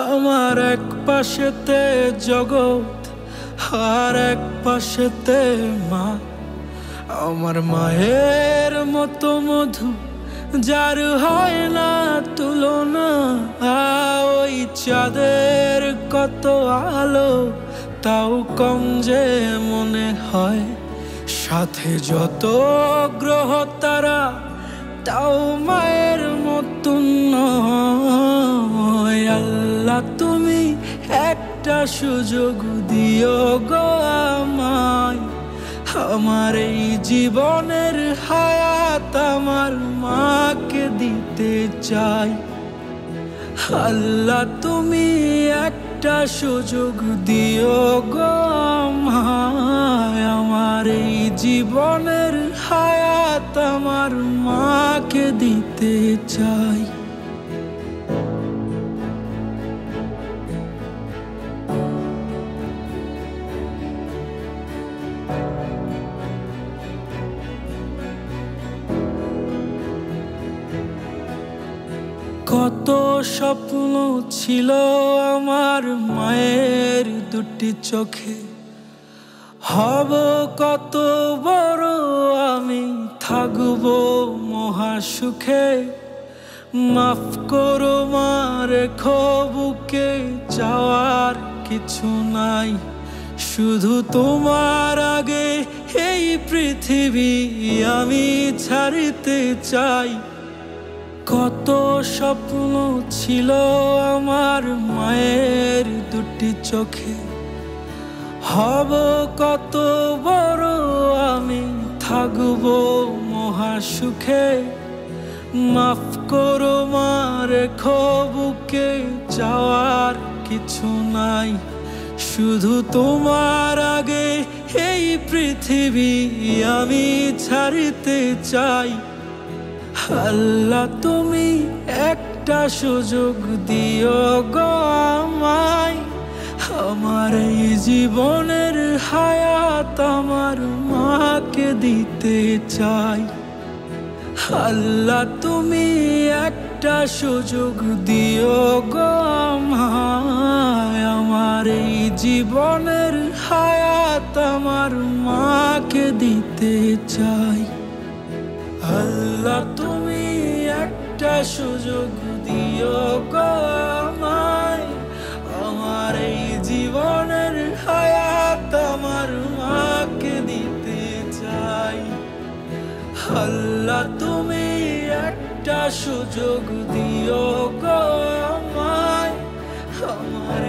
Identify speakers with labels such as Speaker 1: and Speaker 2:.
Speaker 1: আমার এক পাশেতে জগৎ আর এক পাশেতে মা। আমার মায়ের মতো মধু যার হয় না তুলনা। ওই চাঁদের কত আলো তাও কম যে মনে হয়। সাথে যত গ্রহ তারা তাও মায়ের মতন নয়। আল্লাহ তুমি একটা সুযোগ দিও গো আমায়। আমার এই জীবনের হায়াত আমার মাকে দিতে চাই। আল্লাহ তুমি একটা সুযোগ দিও গো আমায়। আমার এই জীবনের হায়াত আমার মাকে দিতে চাই। কত স্বপ্ন ছিল আমার মায়ের দুটি চোখে। হব কত বড় আমি থাকবো মহা সুখে। মাফ করো মা রেখো বুকে চাওয়ার কিছু নাই। শুধু তোমার আগে এই পৃথিবী আমি ছাড়িতে চাই। কত স্বপ্ন ছিল আমার মায়ের দুটি চোখে। হব কত বড় আমি থাকবো মহা সুখে। মাফ করো মা রেখো বুকে চাওয়ার কিছু নাই। শুধু তোমার আগে এই পৃথিবী আমি ছাড়িতে চাই। আল্লাহ তুমি একটা সুযোগ দিও গো আমায়। আমার এই জীবনের হায়াত আমার মাকে দিতে চাই। আল্লাহ তুমি একটা সুযোগ দিও গো আমায়। আমার এই জীবনের হায়াত আমার মাকে দিতে চাই। আল্লাহ তুমি একটা সুযোগ দিও গো আমায়। আমার এই জীবনের হায়াত আমার মাকে দিতে চাই। আল্লাহ তুমি একটা সুযোগ দিও গো আমায়। আমার